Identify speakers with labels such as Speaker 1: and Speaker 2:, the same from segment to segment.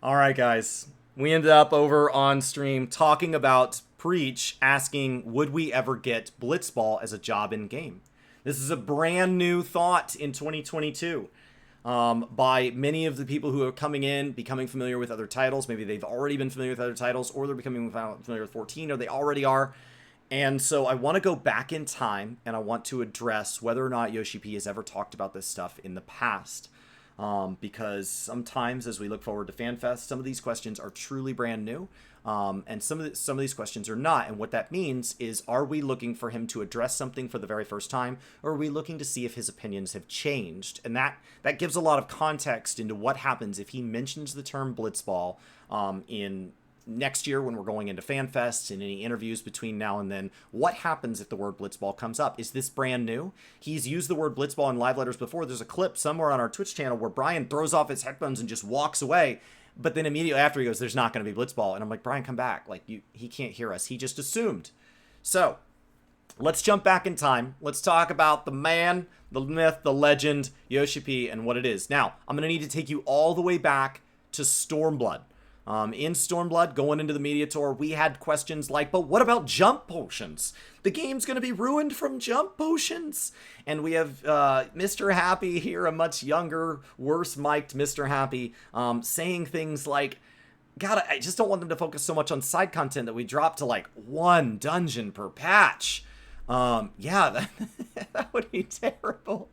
Speaker 1: All right, guys. We ended up over on stream talking about Preach asking, would we ever get Blitzball as a job in game? This is a brand new thought in 2022 by many of the people who are coming in, becoming familiar with other titles. Maybe they've already been familiar with other titles, or they're becoming familiar with 14, or they already are. And so I want to go back in time, and I want to address whether or not Yoshi P has ever talked about this stuff in the past. Because sometimes as we look forward to FanFest, some of these questions are truly brand new, and some of these questions are not. And what that means is, are we looking for him to address something for the very first time, or are we looking to see if his opinions have changed? And that gives a lot of context into what happens if he mentions the term Blitzball in next year when we're going into FanFest and any interviews between now and then. What happens if the word Blitzball comes up? Is this brand new? He's used the word Blitzball in live letters before. There's a clip somewhere on our Twitch channel where Brian throws off his headphones and just walks away, but then immediately after he goes, there's not going to be Blitzball. And I'm like, Brian, come back. Like, he can't hear us. He just assumed. So let's jump back in time. Let's talk about the man, the myth, the legend, Yoshi P, and what it is. Now, I'm going to need to take you all the way back to Stormblood. In Stormblood, going into the media tour, we had questions like, but what about jump potions? The game's going to be ruined from jump potions. And we have Mr. Happy here, a much younger, worse mic'd Mr. Happy, saying things like, God, I just don't want them to focus so much on side content that we drop to like one dungeon per patch. Yeah, that would be terrible.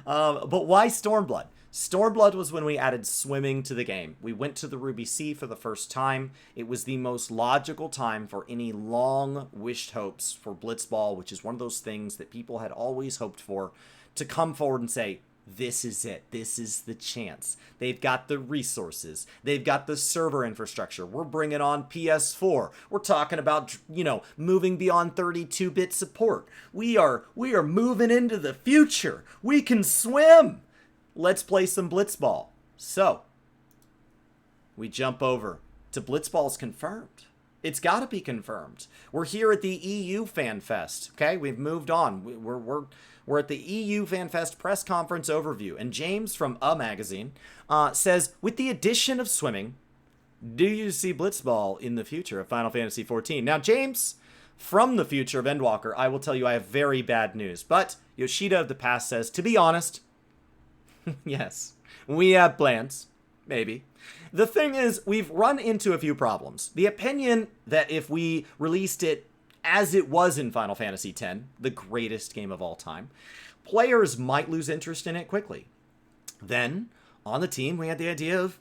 Speaker 1: But why Stormblood? Stormblood was when we added swimming to the game. We went to the Ruby Sea for the first time. It was the most logical time for any long-wished hopes for Blitzball, which is one of those things that people had always hoped for, to come forward and say, this is it. This is the chance. They've got the resources. They've got the server infrastructure. We're bringing on PS4. We're talking about, moving beyond 32-bit support. We are moving into the future. We can swim. Let's play some Blitzball. So, we jump over to Blitzball's confirmed. It's got to be confirmed. We're here at the EU FanFest, okay? We've moved on. We're at the EU FanFest press conference overview. And James from A Magazine says, with the addition of swimming, do you see Blitzball in the future of Final Fantasy XIV? Now, James, from the future of Endwalker, I will tell you I have very bad news. But Yoshida of the past says, to be honest, yes, we have plans. Maybe. The thing is, we've run into a few problems. The opinion that if we released it as it was in Final Fantasy X, the greatest game of all time, players might lose interest in it quickly. Then, on the team, we had the idea of,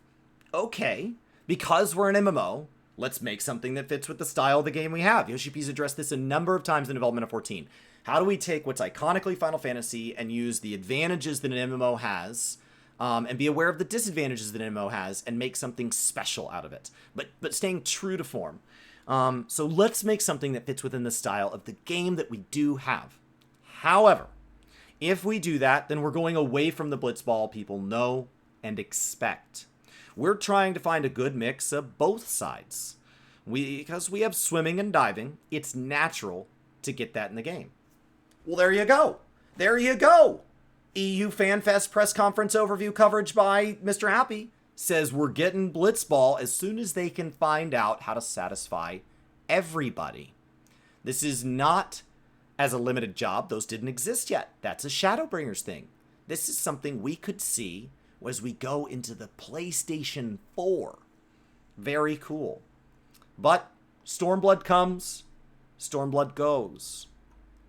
Speaker 1: okay, because we're an MMO, let's make something that fits with the style of the game we have. Yoshi P's addressed this a number of times in development of 14. How do we take what's iconically Final Fantasy and use the advantages that an MMO has, and be aware of the disadvantages that an MMO has, and make something special out of it, but staying true to form. So let's make something that fits within the style of the game that we do have. However, if we do that, then we're going away from the Blitzball people know and expect. We're trying to find a good mix of both sides. Because we have swimming and diving, it's natural to get that in the game. Well, there you go. There you go. EU FanFest press conference overview coverage by Mr. Happy says we're getting Blitzball as soon as they can find out how to satisfy everybody. This is not as a limited job. Those didn't exist yet. That's a Shadowbringers thing. This is something we could see as we go into the PlayStation 4. Very cool. But Stormblood comes, Stormblood goes.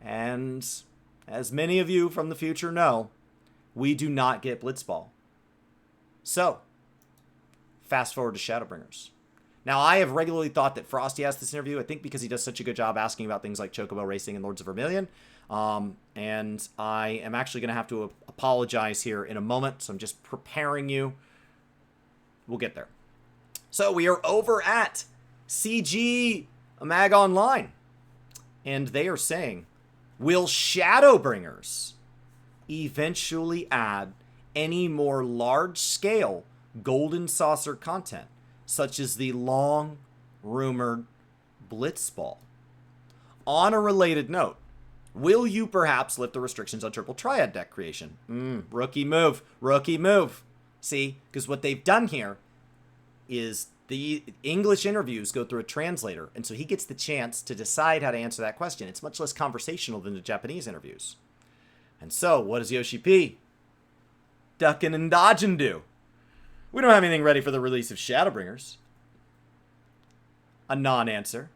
Speaker 1: And as many of you from the future know, we do not get Blitzball. So, fast forward to Shadowbringers. Now, I have regularly thought that Frosty asked this interview, I think because he does such a good job asking about things like Chocobo Racing and Lords of Vermilion. And I am actually going to have to apologize here in a moment, so I'm just preparing you. We'll get there. So, we are over at CG Mag Online. And they are saying, will Shadowbringers eventually add any more large-scale Golden Saucer content, such as the long-rumored Blitzball? On a related note, will you perhaps lift the restrictions on Triple Triad deck creation? Rookie move. Rookie move. See, because what they've done here is the English interviews go through a translator, and so he gets the chance to decide how to answer that question. It's much less conversational than the Japanese interviews. And so, what does Yoshi P ducking and dodging do? We don't have anything ready for the release of Shadowbringers. A non-answer.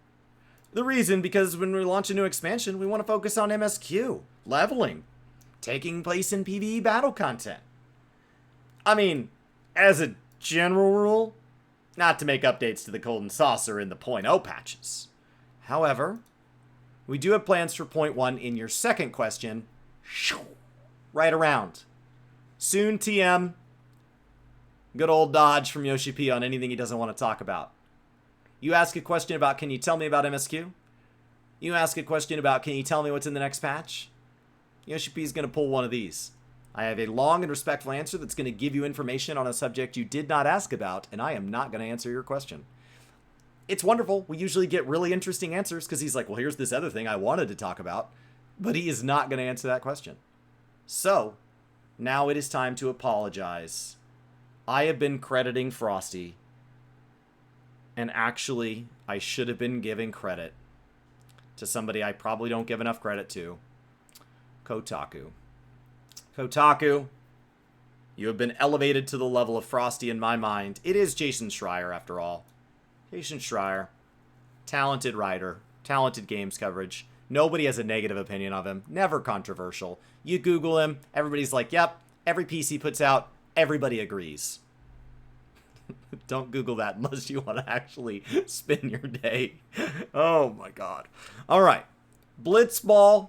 Speaker 1: The reason, because when we launch a new expansion, we want to focus on MSQ, leveling, taking place in PvE battle content. I mean, as a general rule, not to make updates to the Golden Saucer in the .0 patches. However, we do have plans for .1 in your second question, right around. Soon TM, good old dodge from Yoshi P on anything he doesn't want to talk about. You ask a question about, can you tell me about MSQ? You ask a question about, can you tell me what's in the next patch? Yoshi P is going to pull one of these. I have a long and respectful answer that's going to give you information on a subject you did not ask about, and I am not going to answer your question. It's wonderful. We usually get really interesting answers because he's like, well, here's this other thing I wanted to talk about, but he is not going to answer that question. So, now it is time to apologize. I have been crediting Frosty, and actually, I should have been giving credit to somebody I probably don't give enough credit to, Kotaku. Kotaku, you have been elevated to the level of Frosty in my mind. It is Jason Schreier, after all. Jason Schreier, talented writer, talented games coverage. Nobody has a negative opinion of him. Never controversial. You Google him, everybody's like, yep, every piece he puts out, everybody agrees. Don't Google that unless you want to actually spend your day. Oh my god. All right. Blitzball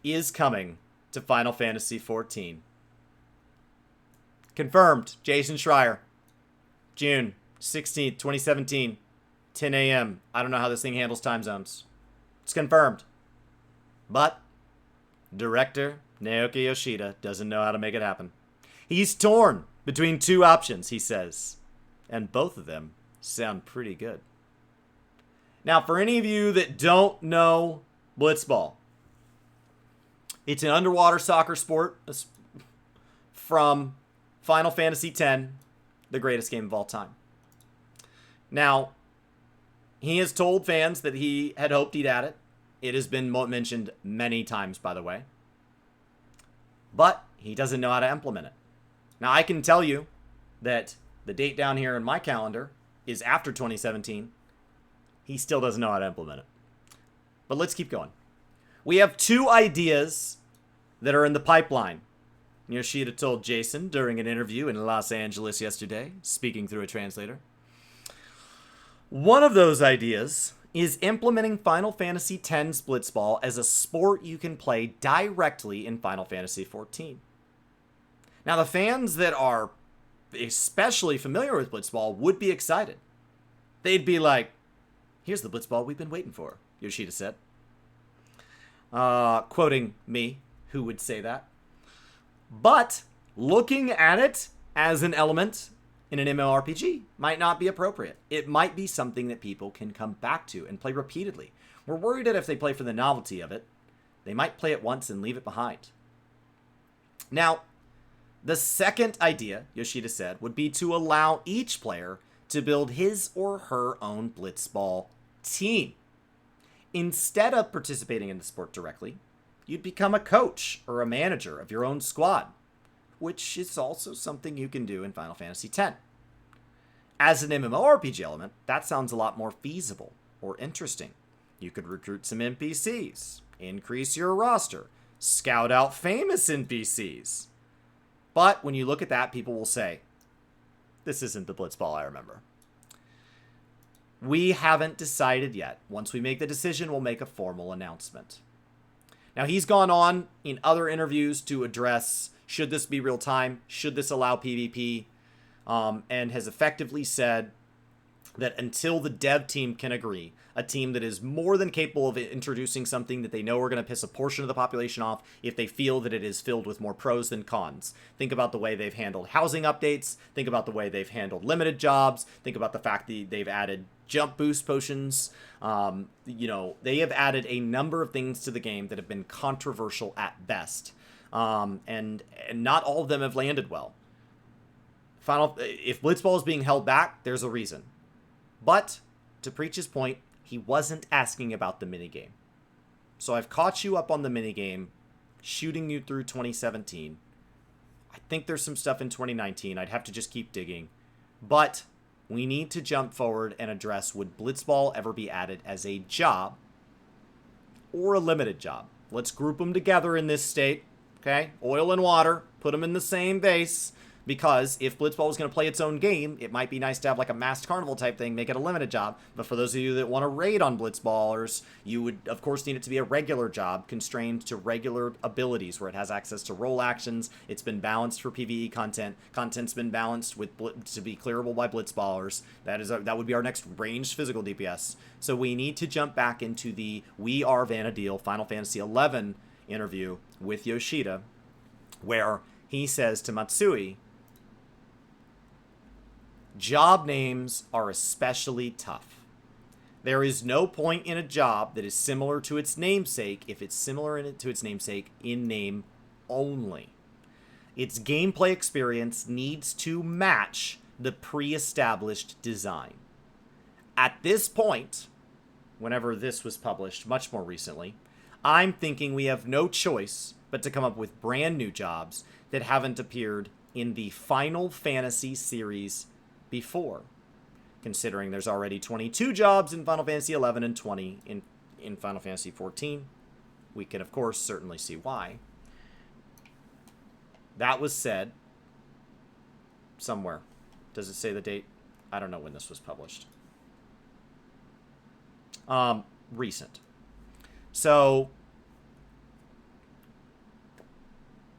Speaker 1: is coming to Final Fantasy XIV. Confirmed. Jason Schreier. June 16th, 2017. 10 a.m. I don't know how this thing handles time zones. It's confirmed. But director Naoki Yoshida doesn't know how to make it happen. He's torn between two options, he says. And both of them sound pretty good. Now, for any of you that don't know Blitzball, it's an underwater soccer sport from Final Fantasy X, the greatest game of all time. Now, he has told fans that he had hoped he'd add it. It has been mentioned many times, by the way. But he doesn't know how to implement it. Now, I can tell you that the date down here in my calendar is after 2017. He still doesn't know how to implement it. But let's keep going. We have two ideas that are in the pipeline. Yoshida told Jason during an interview in Los Angeles yesterday, speaking through a translator. One of those ideas is implementing Final Fantasy X's Blitzball as a sport you can play directly in Final Fantasy XIV. Now, the fans that are especially familiar with Blitzball would be excited. They'd be like, here's the Blitzball we've been waiting for, Yoshida said. Quoting me, who would say that. But looking at it as an element in an MMORPG might not be appropriate. It might be something that people can come back to and play repeatedly. We're worried that if they play for the novelty of it, they might play it once and leave it behind. Now, the second idea, Yoshida said, would be to allow each player to build his or her own Blitzball team. Instead of participating in the sport directly, you'd become a coach or a manager of your own squad, which is also something you can do in Final Fantasy X. As an MMORPG element, that sounds a lot more feasible or interesting. You could recruit some NPCs, increase your roster, scout out famous NPCs. But when you look at that, people will say, this isn't the Blitzball I remember. We haven't decided yet. Once we make the decision, we'll make a formal announcement. Now, he's gone on in other interviews to address, should this be real time? Should this allow PvP? And has effectively said that until the dev team can agree, a team that is more than capable of introducing something that they know are going to piss a portion of the population off if they feel that it is filled with more pros than cons. Think about the way they've handled housing updates. Think about the way they've handled limited jobs. Think about the fact that they've added jump boost potions. They have added a number of things to the game that have been controversial at best. And not all of them have landed well. If Blitzball is being held back, there's a reason. But, to Preach's point, he wasn't asking about the minigame. So I've caught you up on the minigame, shooting you through 2017. I think there's some stuff in 2019. I'd have to just keep digging. But we need to jump forward and address, would Blitzball ever be added as a job or a limited job? Let's group them together in this state, okay? Oil and water, put them in the same vase. Because if Blitzball was going to play its own game, it might be nice to have like a masked carnival type thing, make it a limited job. But for those of you that want to raid on Blitzballers, you would, of course, need it to be a regular job, constrained to regular abilities, where it has access to role actions. It's been balanced for PvE content. Content's been balanced with to be clearable by Blitzballers. That would be our next ranged physical DPS. So we need to jump back into the We Are Vana'diel Final Fantasy XI interview with Yoshida, where he says to Matsui, job names are especially tough. There is no point in a job that is similar to its namesake if it's similar to its namesake in name only. Its gameplay experience needs to match the pre-established design. At this point, whenever this was published much more recently, I'm thinking we have no choice but to come up with brand new jobs that haven't appeared in the Final Fantasy series before, considering there's already 22 jobs in Final Fantasy XI and 20 in Final Fantasy XIV. We can, of course, certainly see why. That was said somewhere. Does it say the date? I don't know when this was published. Recent. So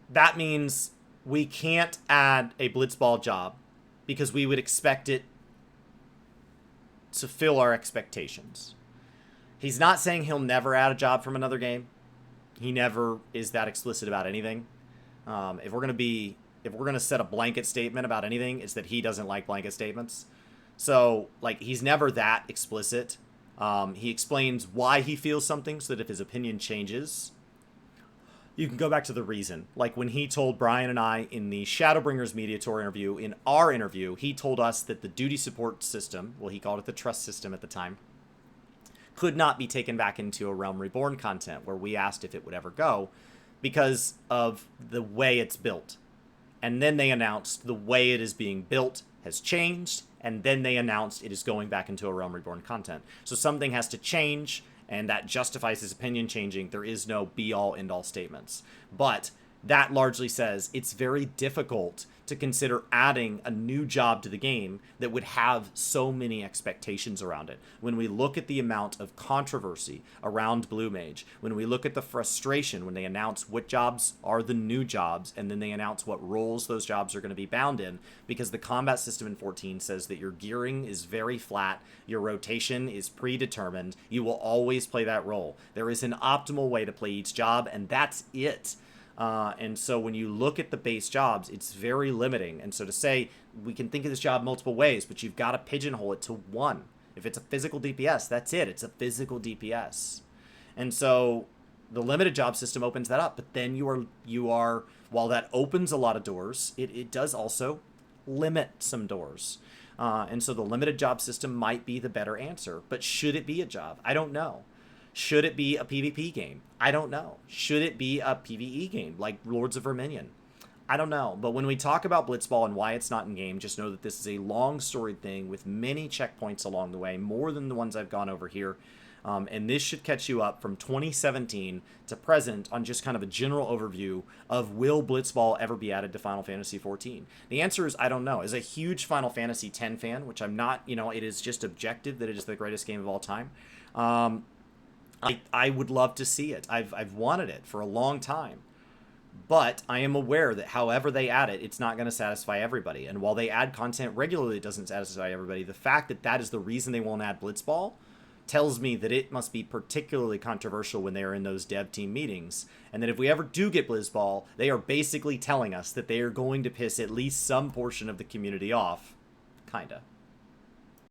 Speaker 1: that means we can't add a Blitzball job because we would expect it to fill our expectations. He's not saying he'll never add a job from another game. He never is that explicit about anything. If we're gonna set a blanket statement about anything, it's that he doesn't like blanket statements. So, like, he's never that explicit. He explains why he feels something so that if his opinion changes, you can go back to the reason. Like when he told Brian and I in the Shadowbringers Media Tour interview, in our interview, he told us that the duty support system, well, he called it the trust system at the time, could not be taken back into a Realm Reborn content, where we asked if it would ever go because of the way it's built. And then they announced the way it is being built has changed, and then they announced it is going back into a Realm Reborn content. So something has to change, and that justifies his opinion changing. There is no be-all, end-all statements. But that largely says it's very difficult to consider adding a new job to the game that would have so many expectations around it. When we look at the amount of controversy around Blue Mage, when we look at the frustration when they announce what jobs are the new jobs, and then they announce what roles those jobs are going to be bound in, because the combat system in 14 says that your gearing is very flat, your rotation is predetermined, you will always play that role. There is an optimal way to play each job, and that's it. And so when you look at the base jobs, it's very limiting. And so to say, we can think of this job multiple ways, but you've got to pigeonhole it to one. If it's a physical DPS, that's it. It's a physical DPS. And so the limited job system opens that up. But then you are while that opens a lot of doors, it does also limit some doors. And so the limited job system might be the better answer. But should it be a job? I don't know. Should it be a PvP game? I don't know. Should it be a PvE game like Lords of Verminion? I don't know. But when we talk about Blitzball and why it's not in game, just know that this is a long storied thing with many checkpoints along the way, more than the ones I've gone over here. And this should catch you up from 2017 to present on just kind of a general overview of will Blitzball ever be added to Final Fantasy XIV? The answer is I don't know. As a huge Final Fantasy X fan, which I'm not, it is just objective that it is the greatest game of all time. I would love to see it. I've wanted it for a long time. But I am aware that however they add it, it's not going to satisfy everybody. And while they add content regularly, it doesn't satisfy everybody. The fact that that is the reason they won't add Blitzball tells me that it must be particularly controversial when they are in those dev team meetings. And that if we ever do get Blitzball, they are basically telling us that they are going to piss at least some portion of the community off. Kinda.